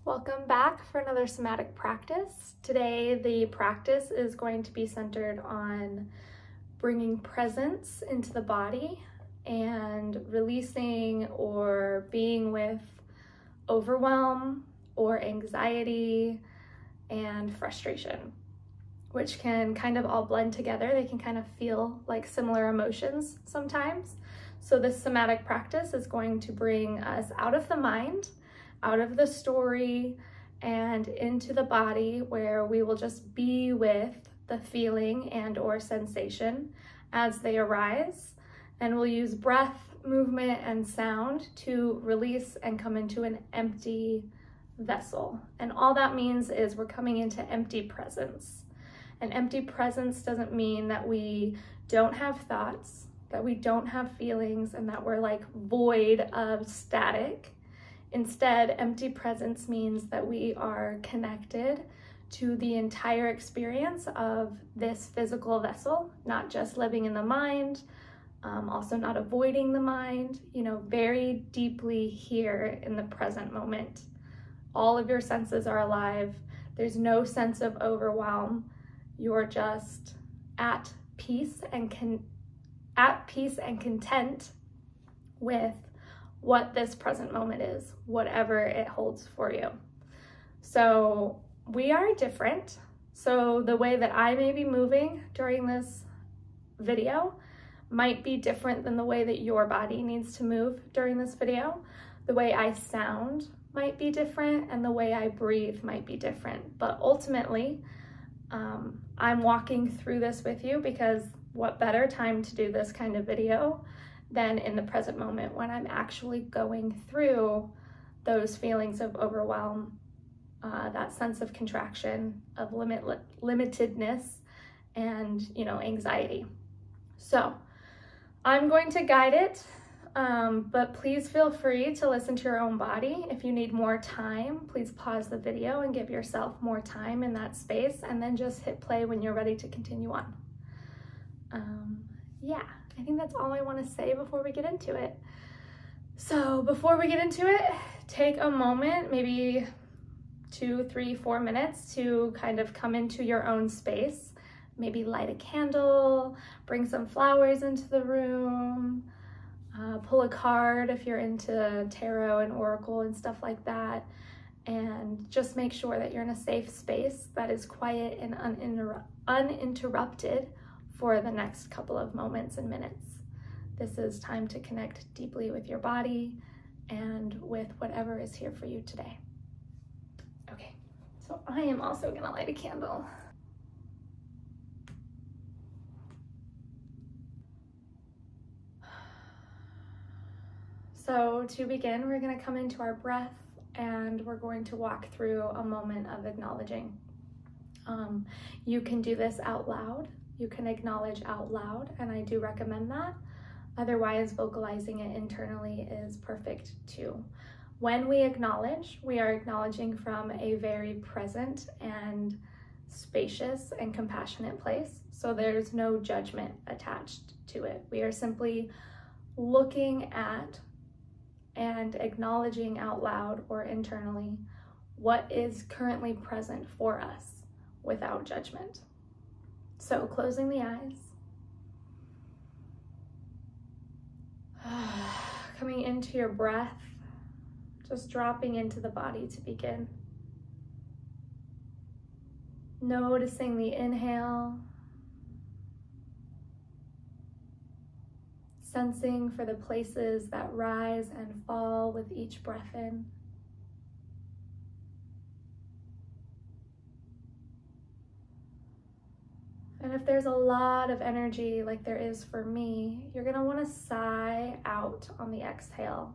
Welcome back for another somatic practice. Today the practice is going to be centered on bringing presence into the body and releasing or being with overwhelm or anxiety and frustration, which can kind of all blend together. They can kind of feel like similar emotions sometimes. So this somatic practice is going to bring us out of the mind, out of the story, and into the body, where we will just be with the feeling and or sensation as they arise. And we'll use breath, movement, and sound to release and come into an empty vessel. And all that means is we're coming into empty presence. And empty presence doesn't mean that we don't have thoughts, that we don't have feelings, and that we're like void of static. Instead, empty presence means that we are connected to the entire experience of this physical vessel, not just living in the mind, also not avoiding the mind, very deeply here in the present moment. All of your senses are alive. There's no sense of overwhelm. You're just at peace and content with what this present moment is, whatever it holds for you. So we are different. So the way that I may be moving during this video might be different than the way that your body needs to move during this video. The way I sound might be different, and the way I breathe might be different. But ultimately, I'm walking through this with you, because what better time to do this kind of video than in the present moment, when I'm actually going through those feelings of overwhelm, that sense of contraction, of limitedness, and anxiety. So I'm going to guide it, but please feel free to listen to your own body. If you need more time, please pause the video and give yourself more time in that space, and then just hit play when you're ready to continue on. Yeah, I think that's all I want to say before we get into it. So before we get into it, take a moment, maybe 2, 3, 4 minutes to kind of come into your own space. Maybe light a candle, bring some flowers into the room, pull a card if you're into tarot and oracle and stuff like that, and just make sure that you're in a safe space that is quiet and uninterrupted for the next couple of moments and minutes. This is time to connect deeply with your body and with whatever is here for you today. Okay, so I am also gonna light a candle. So to begin, we're gonna come into our breath, and we're going to walk through a moment of acknowledging. You can do this out loud. You can acknowledge out loud, and I do recommend that. Otherwise, vocalizing it internally is perfect too. When we acknowledge, we are acknowledging from a very present and spacious and compassionate place. So there's no judgment attached to it. We are simply looking at and acknowledging out loud or internally what is currently present for us without judgment. So closing the eyes, coming into your breath, just dropping into the body to begin. Noticing the inhale, sensing for the places that rise and fall with each breath in. And if there's a lot of energy like there is for me, you're gonna wanna sigh out on the exhale,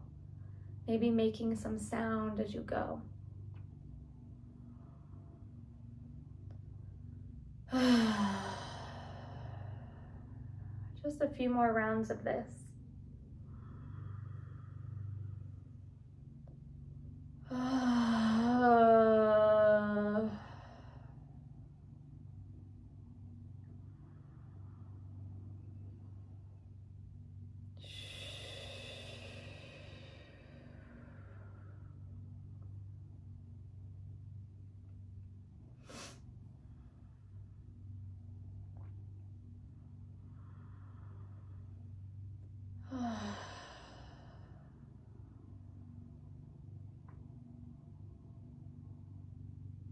maybe making some sound as you go. Just a few more rounds of this.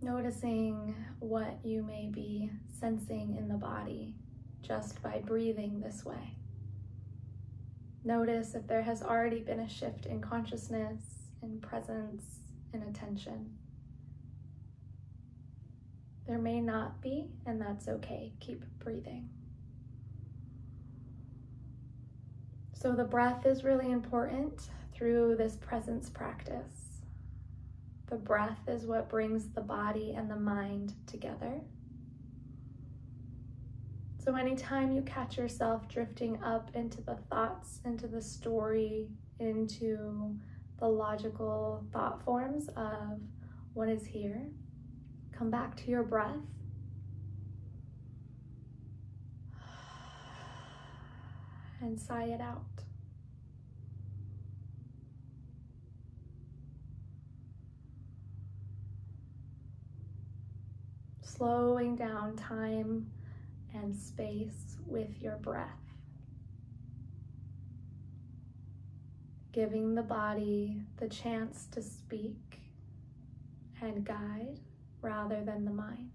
Noticing what you may be sensing in the body just by breathing this way. Notice if there has already been a shift in consciousness, in presence, in attention. There may not be, and that's okay. Keep breathing. So the breath is really important through this presence practice. The breath is what brings the body and the mind together. So anytime you catch yourself drifting up into the thoughts, into the story, into the logical thought forms of what is here, come back to your breath. And sigh it out. Slowing down time and space with your breath. Giving the body the chance to speak and guide rather than the mind.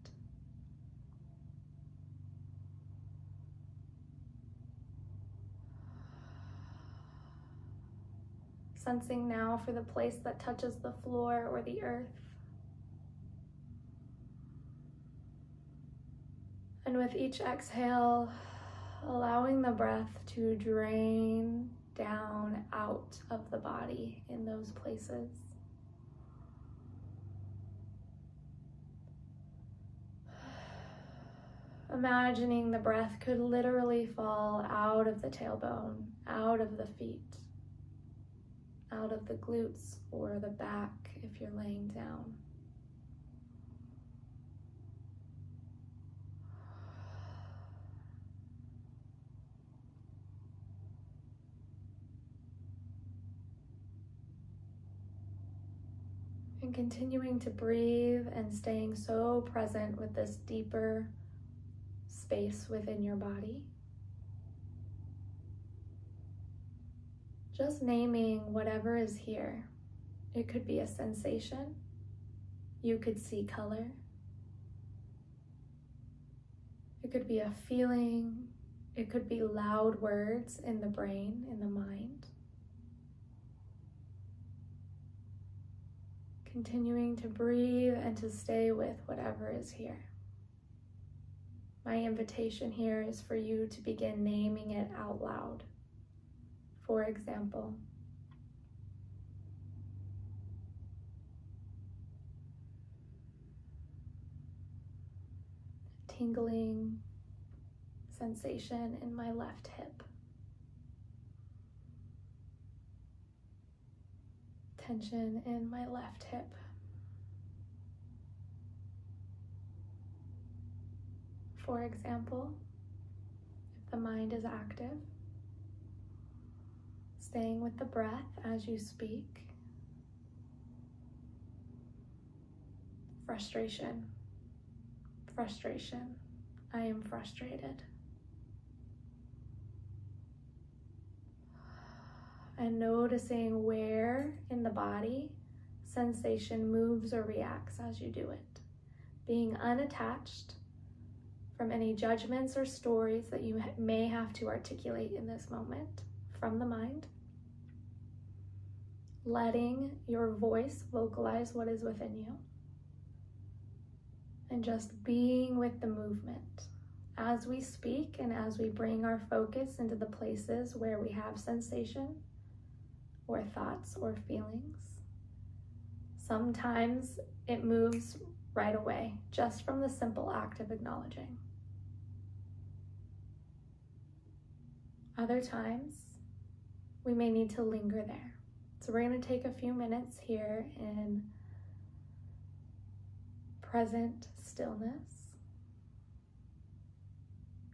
Sensing now for the place that touches the floor or the earth. And with each exhale, allowing the breath to drain down out of the body in those places. Imagining the breath could literally fall out of the tailbone, out of the feet, out of the glutes or the back if you're laying down. And continuing to breathe and staying so present with this deeper space within your body. Just naming whatever is here. It could be a sensation. You could see color. It could be a feeling. It could be loud words in the brain, in the mind. Continuing to breathe and to stay with whatever is here. My invitation here is for you to begin naming it out loud. For example, tingling sensation in my left hip. Tension in my left hip. For example, if the mind is active, staying with the breath as you speak. Frustration. Frustration. I am frustrated. And noticing where in the body sensation moves or reacts as you do it. Being unattached from any judgments or stories that you may have to articulate in this moment from the mind. Letting your voice vocalize what is within you. And just being with the movement. As we speak and as we bring our focus into the places where we have sensation or thoughts or feelings, sometimes it moves right away, just from the simple act of acknowledging. Other times, we may need to linger there. So we're going to take a few minutes here in present stillness.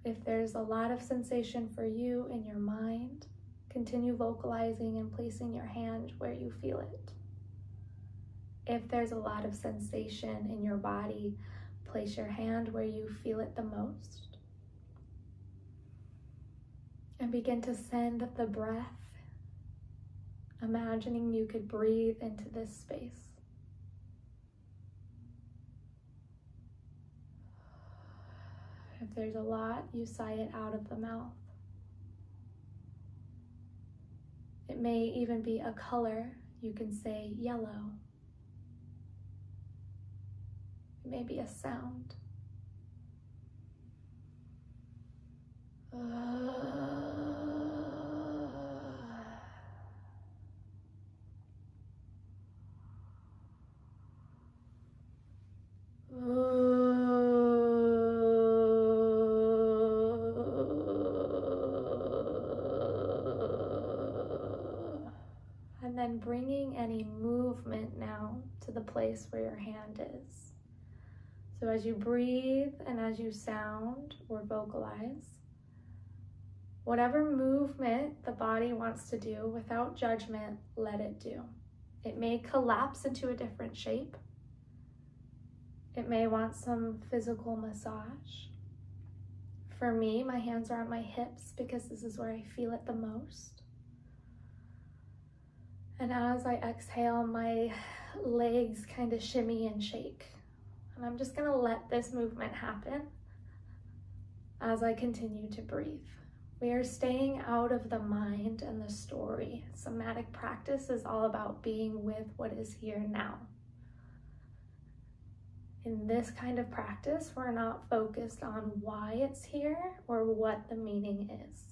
If there's a lot of sensation for you in your mind, continue vocalizing and placing your hand where you feel it. If there's a lot of sensation in your body, place your hand where you feel it the most. And begin to send the breath, imagining you could breathe into this space. If there's a lot, you sigh it out of the mouth. It may even be a color. You can say yellow. It may be a sound. And then bringing any movement now to the place where your hand is. So as you breathe and as you sound or vocalize, whatever movement the body wants to do without judgment, let it do. It may collapse into a different shape. It may want some physical massage. For me, my hands are on my hips because this is where I feel it the most. And as I exhale, my legs kind of shimmy and shake. And I'm just gonna let this movement happen as I continue to breathe. We are staying out of the mind and the story. Somatic practice is all about being with what is here now. In this kind of practice, we're not focused on why it's here or what the meaning is.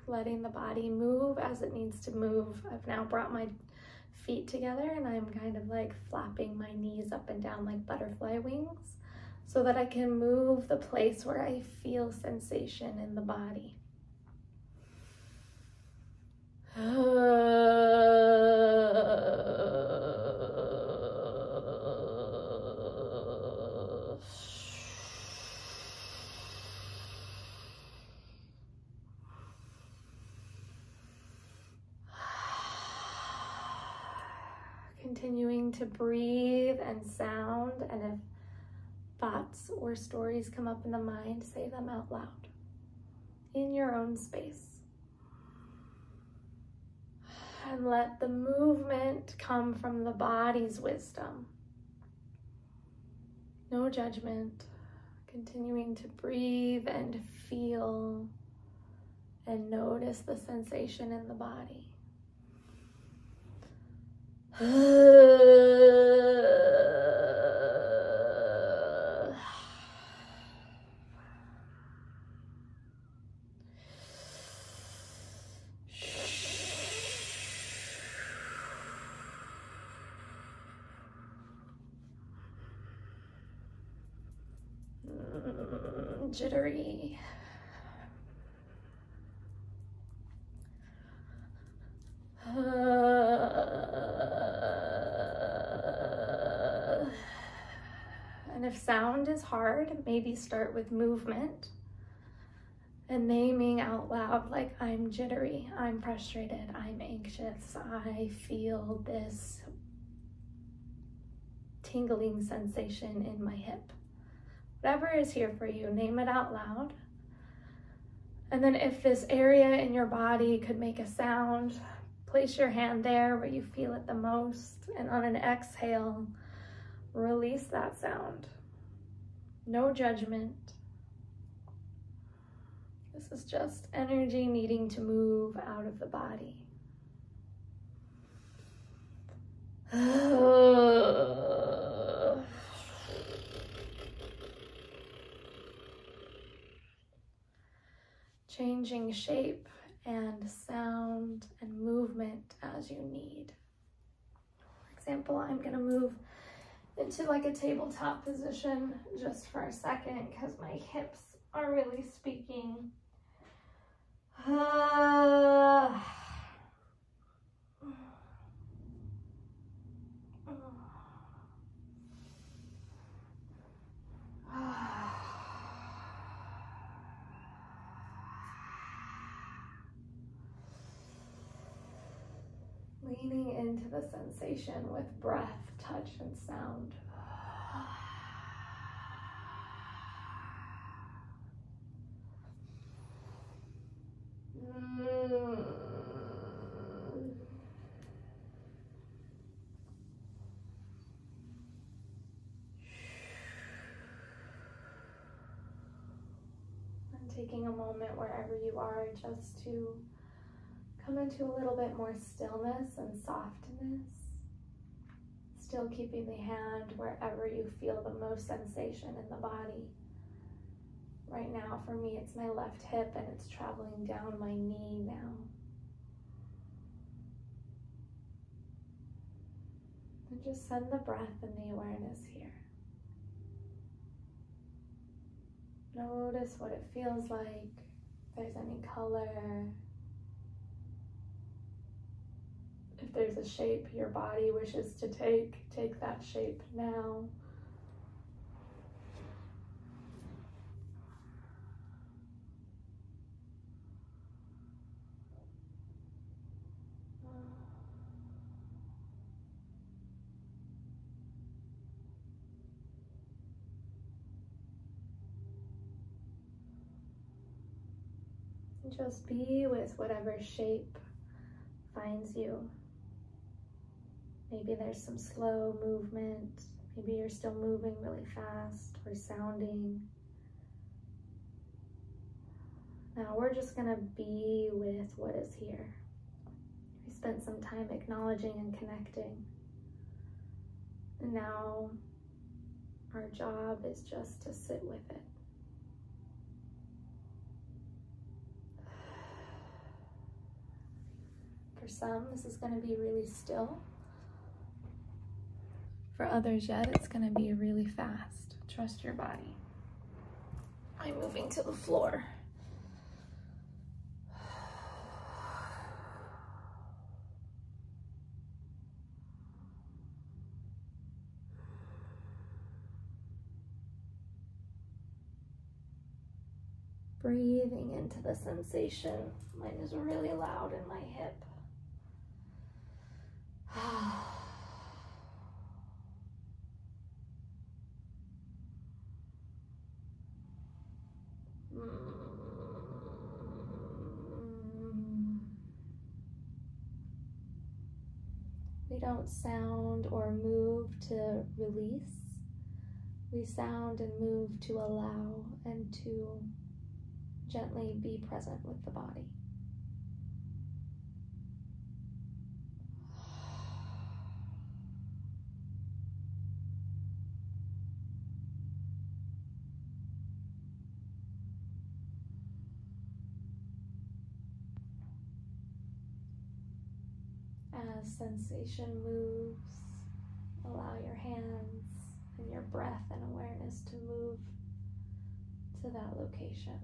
Letting the body move as it needs to move. I've now brought my feet together and I'm kind of like flapping my knees up and down like butterfly wings so that I can move the place where I feel sensation in the body. Continuing to breathe and sound, and if thoughts or stories come up in the mind, say them out loud in your own space. And let the movement come from the body's wisdom. No judgment. Continuing to breathe and feel and notice the sensation in the body. Jittery. And if sound is hard, maybe start with movement and naming out loud, like, I'm jittery, I'm frustrated, I'm anxious, I feel this tingling sensation in my hip. Whatever is here for you, name it out loud. And then if this area in your body could make a sound, place your hand there where you feel it the most, and on an exhale, release that sound. No judgment. This is just energy needing to move out of the body. Changing shape and sound and movement as you need. For example, I'm gonna move into like a tabletop position just for a second because my hips are really speaking. Leaning into the sensation with breath, touch, and sound. And taking a moment wherever you are just to come into a little bit more stillness and softness. Still keeping the hand wherever you feel the most sensation in the body. Right now, for me, it's my left hip and it's traveling down my knee now. And just send the breath and the awareness here. Notice what it feels like, if there's any color, if there's a shape your body wishes to take that shape now. Just be with whatever shape finds you. Maybe there's some slow movement. Maybe you're still moving really fast or sounding. Now we're just gonna be with what is here. We spent some time acknowledging and connecting. And now our job is just to sit with it. For some, this is going to be really still. For others yet, it's going to be really fast. Trust your body. I'm moving to the floor. Breathing into the sensation. Mine is really loud in my hip. We don't sound or move to release. We sound and move to allow and to gently be present with the body. As sensation moves, allow your hands and your breath and awareness to move to that location.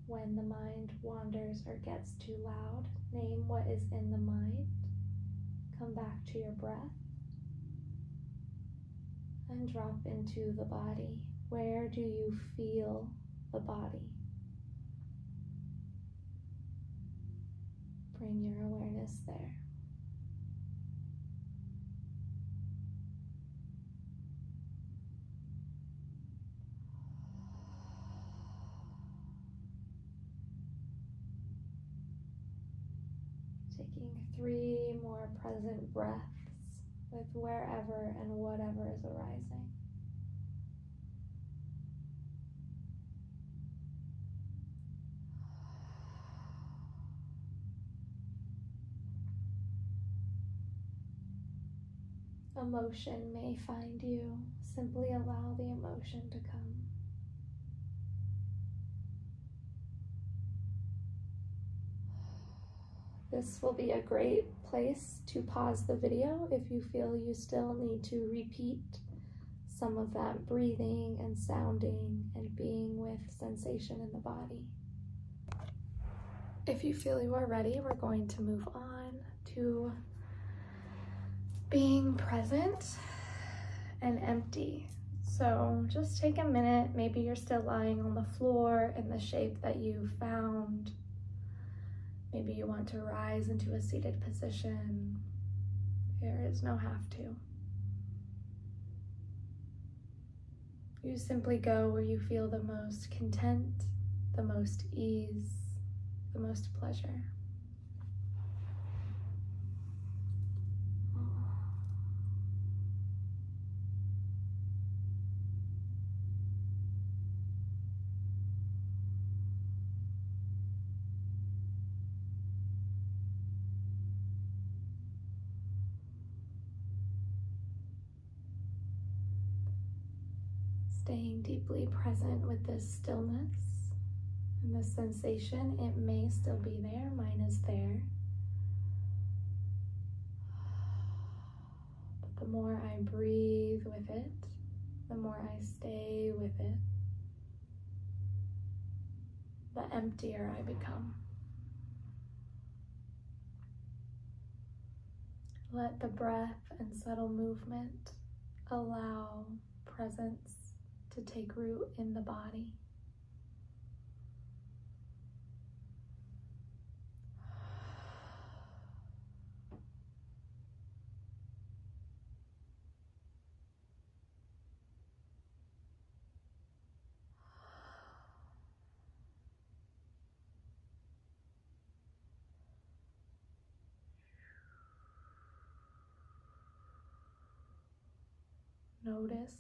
When the mind wanders or gets too loud, name what is in the mind. Come back to your breath and drop into the body. Where do you feel the body? Bring your awareness there. Taking 3 more present breaths with wherever and whatever is arising. Emotion may find you. Simply allow the emotion to come. This will be a great place to pause the video if you feel you still need to repeat some of that breathing and sounding and being with sensation in the body. If you feel you are ready, we're going to move on to being present and empty. So just take a minute. Maybe you're still lying on the floor in the shape that you found Maybe you want to rise into a seated position. There is no have to. You simply go where you feel the most content, the most ease, the most pleasure. Staying deeply present with this stillness and this sensation. It may still be there, mine is there. But the more I breathe with it, the more I stay with it, the emptier I become. Let the breath and subtle movement allow presence to take root in the body. Notice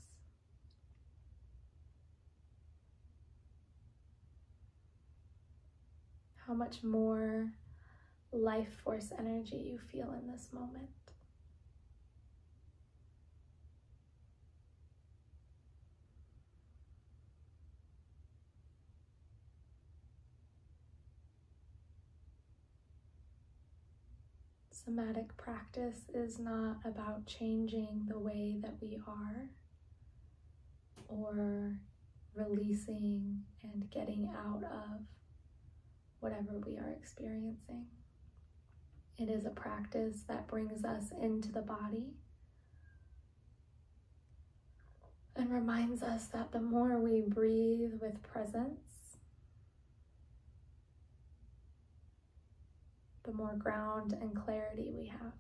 how much more life force energy you feel in this moment. Somatic practice is not about changing the way that we are or releasing and getting out of whatever we are experiencing. It is a practice that brings us into the body and reminds us that the more we breathe with presence, the more ground and clarity we have.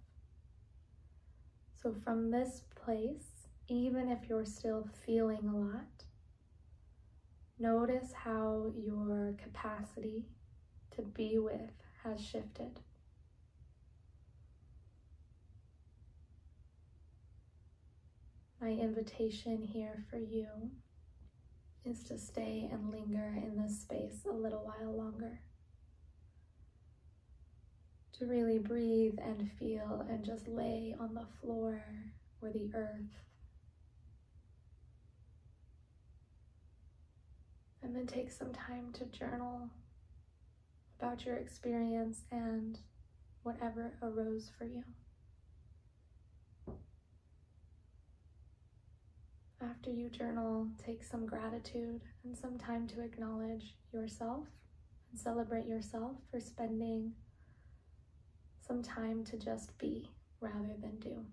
So from this place, even if you're still feeling a lot, notice how your capacity to be with has shifted. My invitation here for you is to stay and linger in this space a little while longer. To really breathe and feel and just lay on the floor or the earth. And then take some time to journal about your experience and whatever arose for you. After you journal, take some gratitude and some time to acknowledge yourself and celebrate yourself for spending some time to just be rather than do.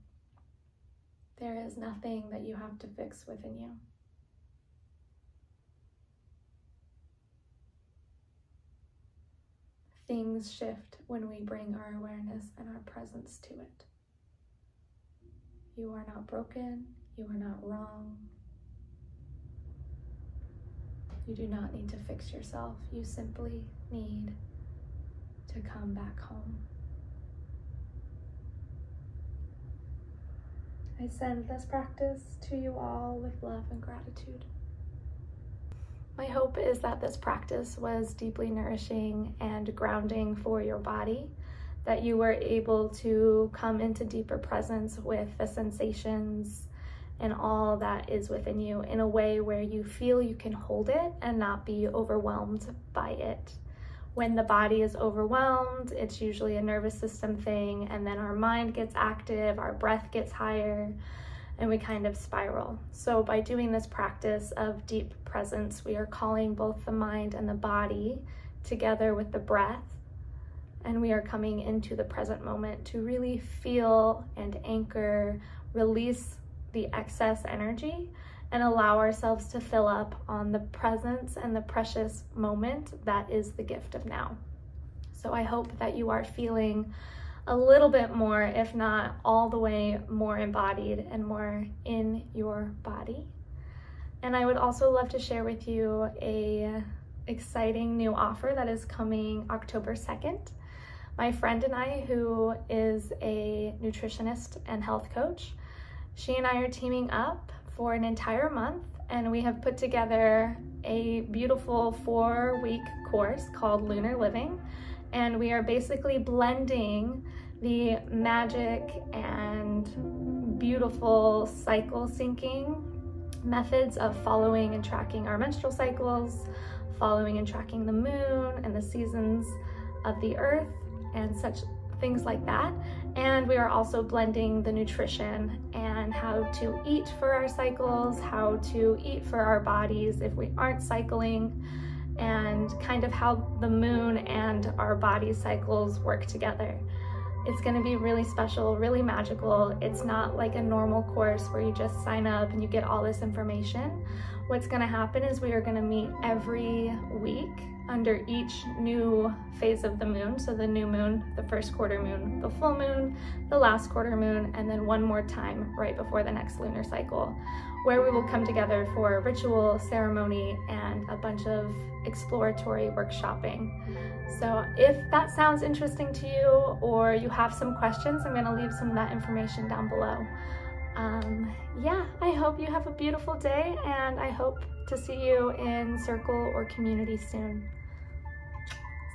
There is nothing that you have to fix within you. Things shift when we bring our awareness and our presence to it. You are not broken. You are not wrong. You do not need to fix yourself. You simply need to come back home. I send this practice to you all with love and gratitude. My hope is that this practice was deeply nourishing and grounding for your body, that you were able to come into deeper presence with the sensations and all that is within you in a way where you feel you can hold it and not be overwhelmed by it. When the body is overwhelmed, it's usually a nervous system thing, and then our mind gets active, our breath gets higher, and we kind of spiral. So by doing this practice of deep presence, we are calling both the mind and the body together with the breath, and we are coming into the present moment to really feel and anchor, release the excess energy, and allow ourselves to fill up on the presence and the precious moment that is the gift of now. So I hope that you are feeling a little bit more, if not all the way more embodied and more in your body. And I would also love to share with you a exciting new offer that is coming October 2nd. My friend and I, who is a nutritionist and health coach, she and I are teaming up for an entire month, and we have put together a beautiful 4-week course called Lunar Living. And we are basically blending the magic and beautiful cycle syncing methods of following and tracking our menstrual cycles, following and tracking the moon and the seasons of the earth and such things like that. And we are also blending the nutrition and how to eat for our cycles, how to eat for our bodies if we aren't cycling, and kind of how the moon and our body cycles work together. It's going to be really special, really magical. It's not like a normal course where you just sign up and you get all this information. What's going to happen is we are going to meet every week under each new phase of the moon. So the new moon, the first quarter moon, the full moon, the last quarter moon, and then one more time right before the next lunar cycle, where we will come together for ritual, ceremony, and a bunch of exploratory workshopping. So if that sounds interesting to you, or you have some questions, I'm gonna leave some of that information down below. Yeah, I hope you have a beautiful day, and I hope to see you in circle or community soon.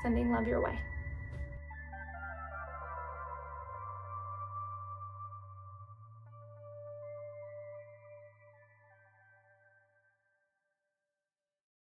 Sending love your way.